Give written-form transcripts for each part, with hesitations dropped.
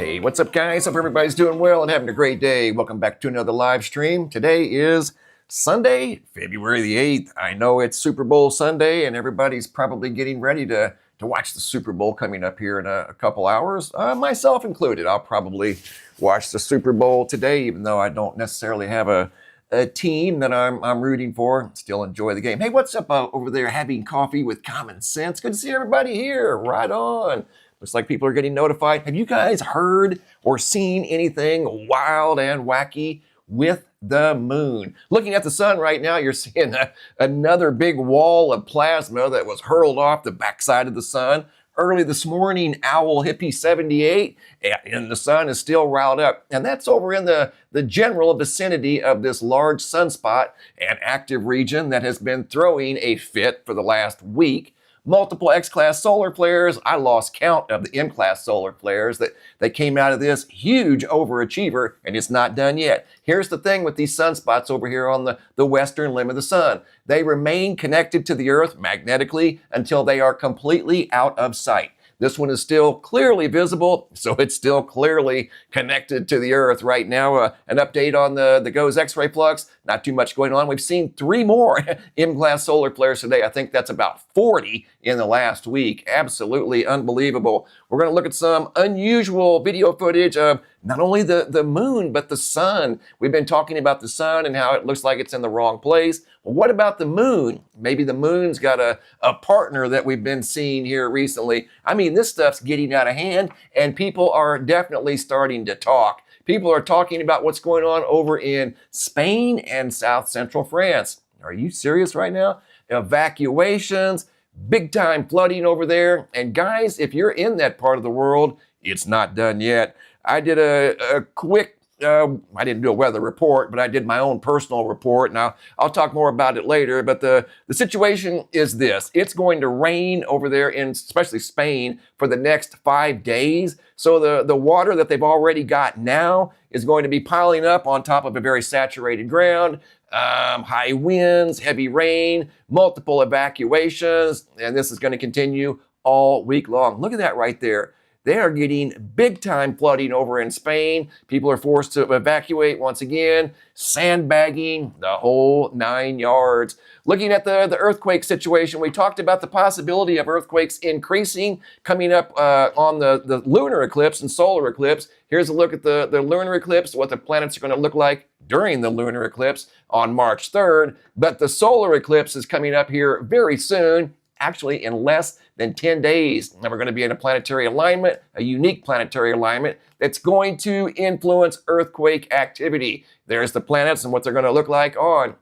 Hey, what's up, guys? Hope everybody's doing well and having a great day. Welcome back to another live stream. Today is Sunday, February the 8th. I know it's Super Bowl Sunday and everybody's probably getting ready to watch the Super Bowl coming up here in a couple hours, myself included. I'll probably watch the Super Bowl today, even though I don't necessarily have a team that I'm rooting for. Still enjoy the game. Hey, what's up over there having coffee with common sense? Good to see everybody here. Right on. Looks like people are getting notified. Have you guys heard or seen anything wild and wacky with the moon? Looking at the sun right now, you're seeing another big wall of plasma that was hurled off the backside of the sun. Early this morning, Owl Hippie 78, and the sun is still riled up. And that's over in the general vicinity of this large sunspot and active region that has been throwing a fit for the last week. Multiple X-class solar flares. I lost count of the M-class solar flares that came out of this huge overachiever, and it's not done yet. Here's the thing with these sunspots over here on the western limb of the sun. They remain connected to the Earth magnetically until they are completely out of sight. This one is still clearly visible, so it's still clearly connected to the Earth right now. An update on the GOES X-ray flux. Not too much going on. We've seen 3 more M-class solar flares today. I think that's about 40 in the last week. Absolutely unbelievable. We're going to look at some unusual video footage of not only the moon, but the sun. We've been talking about the sun and how it looks like it's in the wrong place. Well, what about the moon? Maybe the moon's got a partner that we've been seeing here recently. I mean, this stuff's getting out of hand, and people are definitely starting to talk. People are talking about what's going on over in Spain and South Central France. Are you serious right now? Evacuations, big time flooding over there. And guys, if you're in that part of the world, it's not done yet. I did a quick, I didn't do a weather report, but I did my own personal report. Now, I'll talk more about it later, but the situation is this. It's going to rain over there in especially Spain for the next 5 days. So the water that they've already got now is going to be piling up on top of a very saturated ground. High winds, heavy rain, multiple evacuations, and this is going to continue all week long. Look at that right there. They are getting big time flooding over in Spain. People are forced to evacuate once again, sandbagging, the whole 9 yards. Looking at the earthquake situation, we talked about the possibility of earthquakes increasing coming up on the lunar eclipse and solar eclipse. Here's a look at the lunar eclipse, what the planets are going to look like during the lunar eclipse on March 3rd. But the solar eclipse is coming up here very soon, actually in less than 10 days. And we're going to be in a planetary alignment, a unique planetary alignment that's going to influence earthquake activity. There's the planets and what they're going to look like on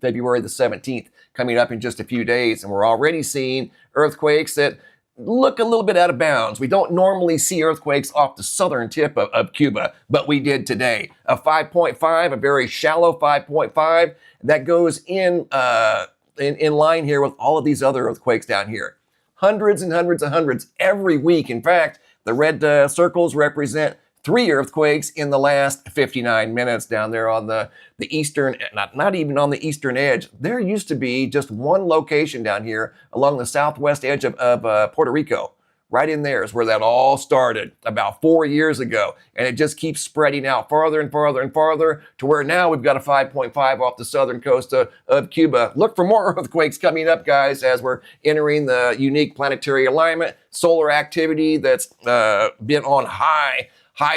February the 17th, coming up in just a few days. And we're already seeing earthquakes that look a little bit out of bounds. We don't normally see earthquakes off the southern tip of Cuba, but we did today. A 5.5, a very shallow 5.5, that goes in line here with all of these other earthquakes down here. Hundreds and hundreds and hundreds every week. In fact, the red circles represent 3 earthquakes in the last 59 minutes down there on the eastern, not even on the eastern edge. There used to be just one location down here along the southwest edge of Puerto Rico. Right in there is where that all started about 4 years ago. And it just keeps spreading out farther and farther and farther to where now we've got a 5.5 off the southern coast of Cuba. Look for more earthquakes coming up, guys, as we're entering the unique planetary alignment. Solar activity that's been on high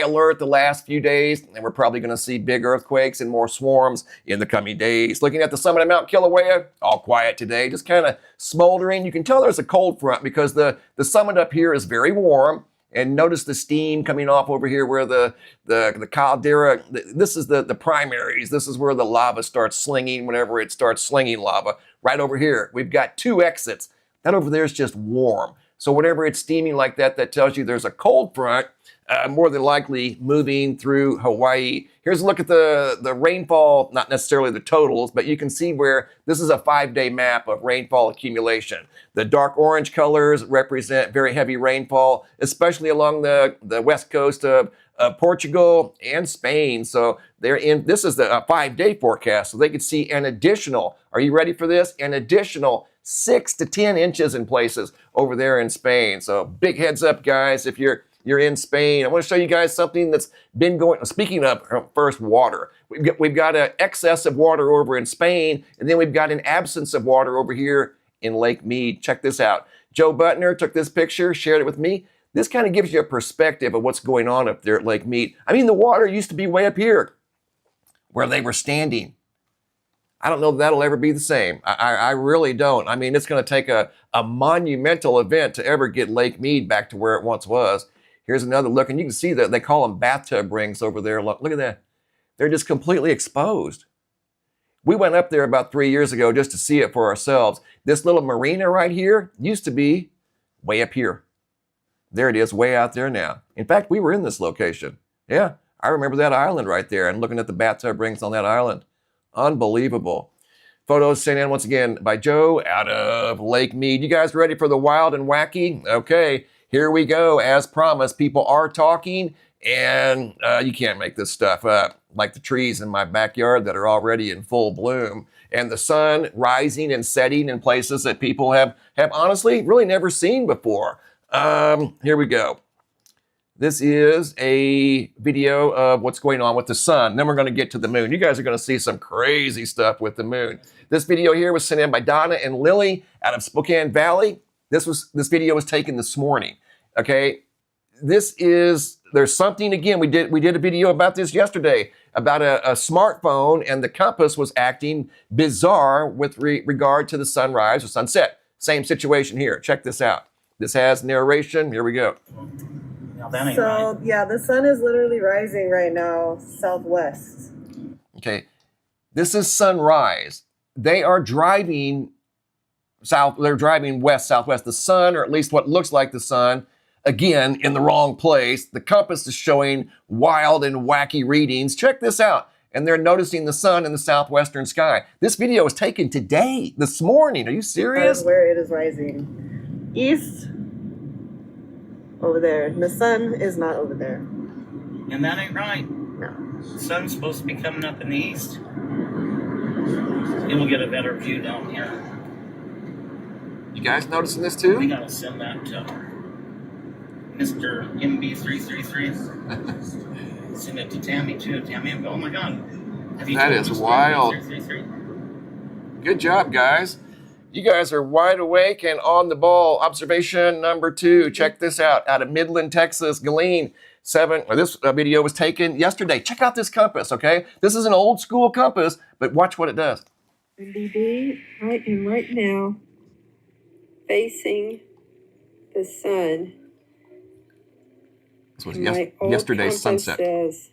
alert the last few days, and we're probably going to see big earthquakes and more swarms in the coming days. Looking at the summit of Mount Kilauea, all quiet today, just kind of smoldering. You can tell there's a cold front because the summit up here is very warm. And notice the steam coming off over here where the caldera, this is the primaries. This is where the lava starts slinging whenever it starts slinging lava. Right over here, we've got 2 exits. That over there is just warm. So whenever it's steaming like that, that tells you there's a cold front, more than likely moving through Hawaii. Here's a look at the rainfall, not necessarily the totals, but you can see where this is a 5-day map of rainfall accumulation. The dark orange colors represent very heavy rainfall, especially along the west coast of Portugal and Spain. So this is the 5-day forecast, so they could see an additional, are you ready for this? An additional 6 to 10 inches in places over there in Spain. So big heads up, guys, if you're you're in Spain. I want to show you guys something that's been going, speaking of first water, we've got an excess of water over in Spain, and then we've got an absence of water over here in Lake Mead. Check this out. Joe Butner took this picture, shared it with me. This kind of gives you a perspective of what's going on up there at Lake Mead. I mean, the water used to be way up here where they were standing. I don't know if that'll ever be the same. I really don't. I mean, it's going to take a monumental event to ever get Lake Mead back to where it once was. Here's another look, and you can see that they call them bathtub rings over there. Look at that. They're just completely exposed. We went up there about 3 years ago just to see it for ourselves. This little marina right here used to be way up here. There it is, way out there now. In fact, we were in this location. Yeah, I remember that island right there and looking at the bathtub rings on that island. Unbelievable. Photos sent in once again by Joe out of Lake Mead. You guys ready for the wild and wacky? Okay, here we go. As promised, people are talking, and you can't make this stuff up. Like the trees in my backyard that are already in full bloom, and the sun rising and setting in places that people have honestly really never seen before. Here we go. This is a video of what's going on with the sun. Then we're going to get to the moon. You guys are going to see some crazy stuff with the moon. This video here was sent in by Donna and Lily out of Spokane Valley. This video was taken this morning. Okay, there's something, again, we did a video about this yesterday about a smartphone, and the compass was acting bizarre with regard to the sunrise or sunset. Same situation here. Check this out. This has narration. Here we go. So, yeah, the sun is literally rising right now, southwest. Okay, this is sunrise. They are driving south, they're driving west, southwest. The sun, or at least what looks like the sun, again, in the wrong place. The compass is showing wild and wacky readings. Check this out. And they're noticing the sun in the southwestern sky. This video was taken today, this morning. Are you serious? That's where it is rising. East. Over there. The sun is not over there. And that ain't right. No. The sun's supposed to be coming up in the east. And we'll get a better view down here. You guys noticing this too? We gotta send that to Mr. MB333. Send it to Tammy too. Tammy will go, oh my God. That is wild. Good job, guys. You guys are wide awake and on the ball. Observation number 2. Check this out of Midland, Texas. Galen 7. This video was taken yesterday. Check out this compass, okay? This is an old school compass, but watch what it does. MBD, I am right now facing the sun. This was yesterday's sunset. Says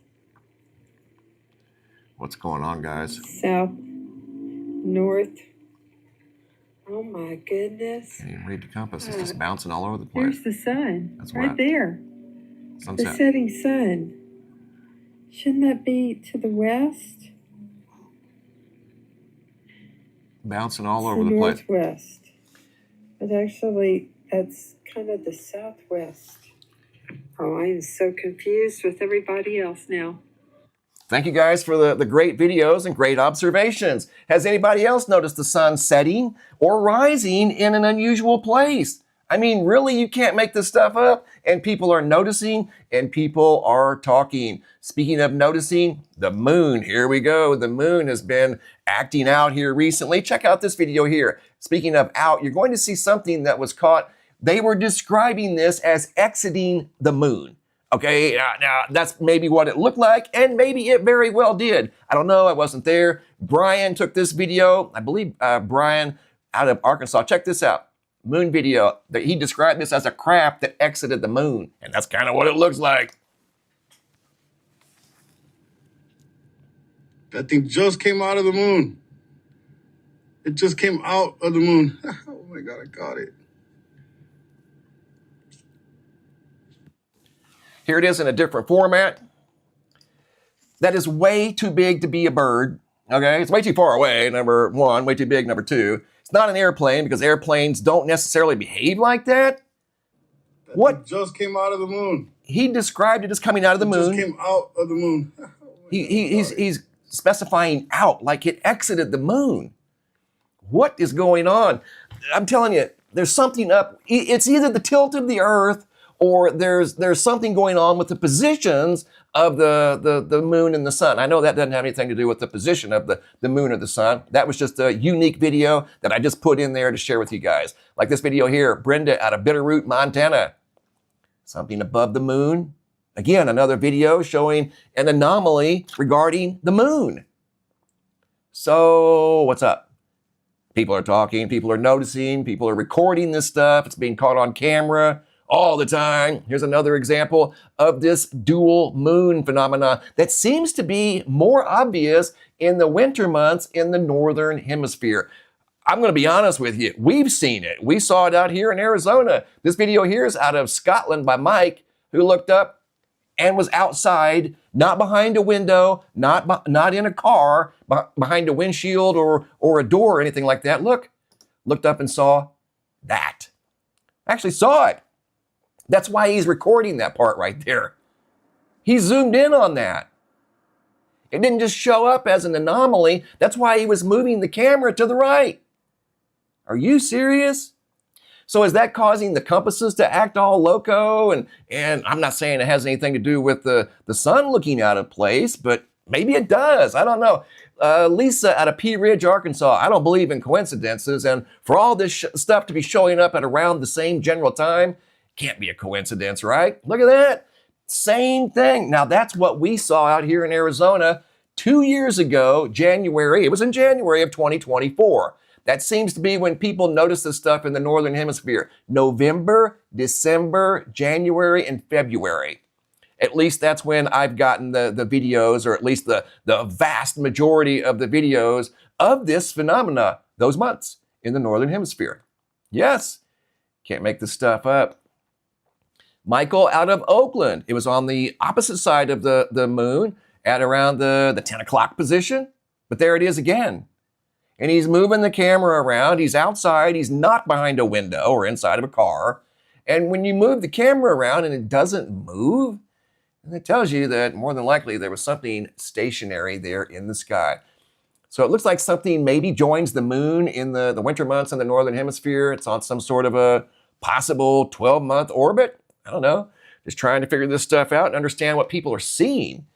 what's going on, guys? South, north. Oh my goodness. Can't even read the compass. It's just bouncing all over the place. There's the sun. That's right there. Sunset. The setting sun. Shouldn't that be to the west? Bouncing all over the place. Northwest. But actually, that's kind of the southwest. Oh, I am so confused with everybody else now. Thank you guys for the great videos and great observations. Has anybody else noticed the sun setting or rising in an unusual place? I mean, really, you can't make this stuff up. And people are noticing and people are talking. Speaking of noticing, the moon, here we go. The moon has been acting out here recently. Check out this video here. Speaking of out, you're going to see something that was caught. They were describing this as exiting the moon. Okay, now that's maybe what it looked like, and maybe it very well did. I don't know, I wasn't there. Brian took this video. I believe Brian out of Arkansas. Check this out. Moon video. He described this as a craft that exited the moon, and that's kind of what it looks like. That thing just came out of the moon. It just came out of the moon. Oh my God, I got it. Here it is in a different format. That is way too big to be a bird. Okay, it's way too far away, number 1, way too big, number 2. It's not an airplane because airplanes don't necessarily behave like that. What just came out of the moon? He described it as coming out of the moon. Just came out of the moon. Oh he's specifying out, like it exited the moon. What is going on? I'm telling you, there's something up. It's either the tilt of the earth or there's something going on with the positions of the moon and the sun. I know that doesn't have anything to do with the position of the moon or the sun. That was just a unique video that I just put in there to share with you guys. Like this video here, Brenda out of Bitterroot, Montana. Something above the moon. Again, another video showing an anomaly regarding the moon. So what's up? People are talking, people are noticing, people are recording this stuff. It's being caught on camera all the time. Here's another example of this dual moon phenomena that seems to be more obvious in the winter months in the northern hemisphere. I'm going to be honest with you. We've seen it. We saw it out here in Arizona. This video here is out of Scotland by Mike, who looked up and was outside, not behind a window, not in a car, behind a windshield or a door or anything like that. Looked up and saw that. Actually saw it. That's why he's recording that part right there. He zoomed in on that. It didn't just show up as an anomaly. That's why he was moving the camera to the right. Are you serious? So is that causing the compasses to act all loco? And I'm not saying it has anything to do with the sun looking out of place, but maybe it does. I don't know. Lisa out of Pea Ridge, Arkansas. I don't believe in coincidences. And for all this stuff to be showing up at around the same general time, can't be a coincidence, right? Look at that. Same thing. Now that's what we saw out here in Arizona 2 years ago, January. It was in January of 2024. That seems to be when people notice this stuff in the northern hemisphere. November, December, January, and February. At least that's when I've gotten the videos, or at least the vast majority of the videos of this phenomena, those months in the northern hemisphere. Yes, can't make this stuff up. Michael out of Oakland. It was on the opposite side of the moon at around the 10 o'clock position, but there it is again. And he's moving the camera around. He's outside. He's not behind a window or inside of a car. And when you move the camera around and it doesn't move, and it tells you that more than likely there was something stationary there in the sky. So it looks like something maybe joins the moon in the winter months in the northern hemisphere. It's on some sort of a possible 12-month orbit. I don't know. Just trying to figure this stuff out and understand what people are seeing.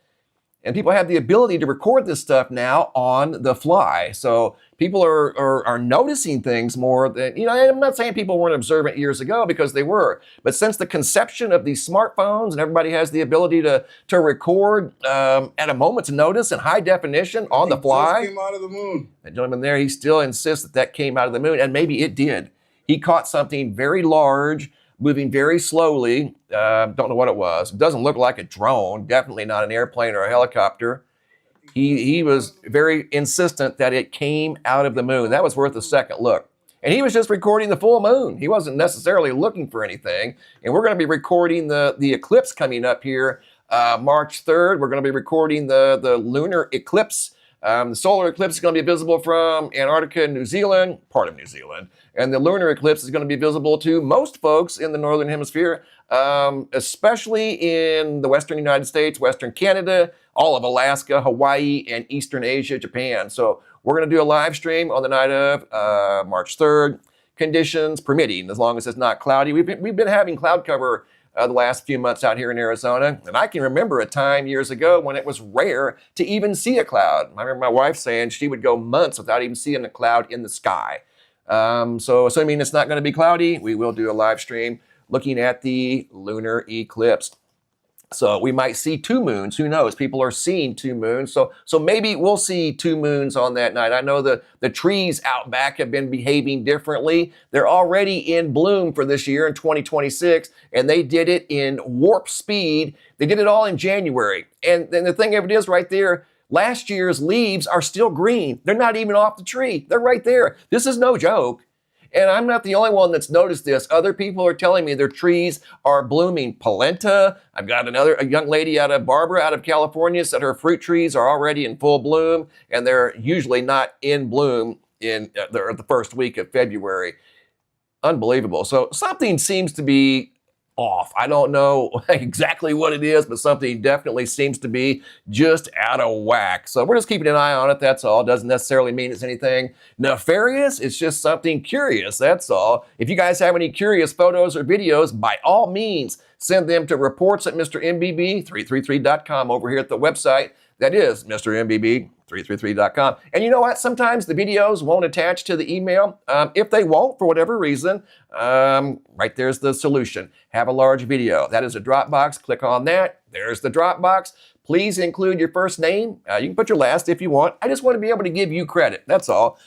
And people have the ability to record this stuff now on the fly. So people are noticing things more than, I'm not saying people weren't observant years ago, because they were. But since the conception of these smartphones and everybody has the ability to record at a moment's notice in high definition on the fly. It just came out of the moon. That gentleman there, he still insists that came out of the moon, and maybe it did. He caught something very large, moving very slowly. Don't know what it was. It doesn't look like a drone. Definitely not an airplane or a helicopter. He was very insistent that it came out of the moon. That was worth a second look. And he was just recording the full moon. He wasn't necessarily looking for anything. And we're going to be recording the eclipse coming up here March 3rd. We're going to be recording the lunar eclipse. The solar eclipse is going to be visible from Antarctica and New Zealand, part of New Zealand. And the lunar eclipse is going to be visible to most folks in the northern hemisphere, especially in the western United States, western Canada, all of Alaska, Hawaii, and eastern Asia, Japan. So we're going to do a live stream on the night of March 3rd, conditions permitting, as long as it's not cloudy. We've been having cloud cover the last few months out here in Arizona. And I can remember a time years ago when it was rare to even see a cloud. I remember my wife saying she would go months without even seeing a cloud in the sky. So assuming it's not going to be cloudy, we will do a live stream looking at the lunar eclipse. So we might see two moons. Who knows? People are seeing two moons. So maybe we'll see two moons on that night. I know the trees out back have been behaving differently. They're already in bloom for this year in 2026, and they did it in warp speed. They did it all in January. And then the thing of it is right there, last year's leaves are still green. They're not even off the tree. They're right there. This is no joke. And I'm not the only one that's noticed this. Other people are telling me their trees are blooming. Polenta, I've got a young lady Barbara out of California said her fruit trees are already in full bloom, and they're usually not in bloom in the first week of February. Unbelievable. So something seems to be off. I don't know exactly what it is, but something definitely seems to be just out of whack. So we're just keeping an eye on it, that's all. Doesn't necessarily mean it's anything nefarious. It's just something curious, that's all. If you guys have any curious photos or videos, by all means, send them to reports at MrMBB333.com over here at the website. That is MrMBB333.com. And you know what? Sometimes the videos won't attach to the email. If they won't, for whatever reason, right there's the solution. Have a large video. That is a Dropbox. Click on that. There's the Dropbox. Please include your first name. You can put your last if you want. I just want to be able to give you credit. That's all.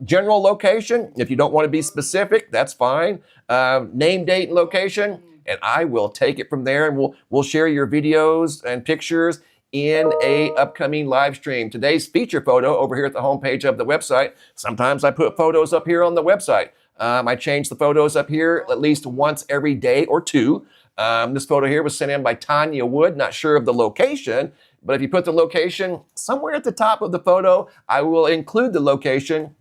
General location. If you don't want to be specific, that's fine. Name, date, and location. And I will take it from there, and we'll share your videos and pictures in a upcoming live stream. Today's feature photo over here at the homepage of the website. Sometimes I put photos up here on the website. I change the photos up here at least once every day or two. This photo here was sent in by Tanya Wood. Not sure of the location, but if you put the location somewhere at the top of the photo, I will include the location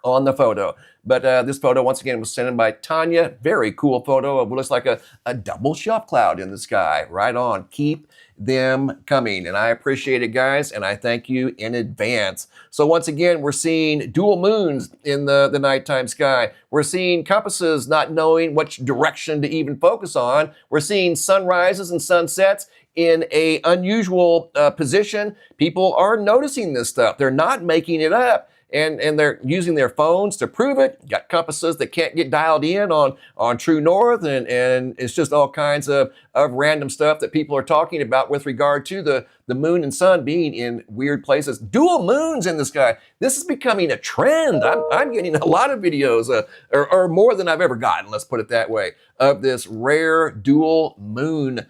on the photo. But this photo, once again, was sent in by Tanya. Very cool photo of what looks like a double shelf cloud in the sky. Right on. Keep them coming. And I appreciate it, guys, and I thank you in advance. So once again, we're seeing dual moons in the nighttime sky. We're seeing compasses not knowing which direction to even focus on. We're seeing sunrises and sunsets in a unusual position. People are noticing this stuff. They're not making it up. And they're using their phones to prove it. Got compasses that can't get dialed in on true north, and it's just all kinds of random stuff that people are talking about with regard to the moon and sun being in weird places. Dual moons in the sky. This is becoming a trend. I'm getting a lot of videos, or more than I've ever gotten, let's put it that way, of this rare dual moon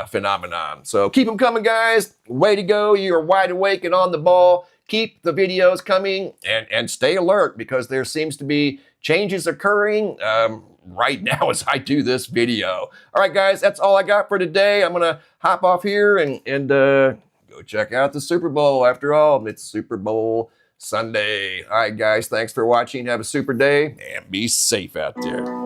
phenomenon. So keep them coming, guys. Way to go. You're wide awake and on the ball. Keep the videos coming and stay alert, because there seems to be changes occurring right now as I do this video. All right, guys, that's all I got for today. I'm going to hop off here and go check out the Super Bowl. After all, it's Super Bowl Sunday. All right, guys, thanks for watching. Have a super day and be safe out there.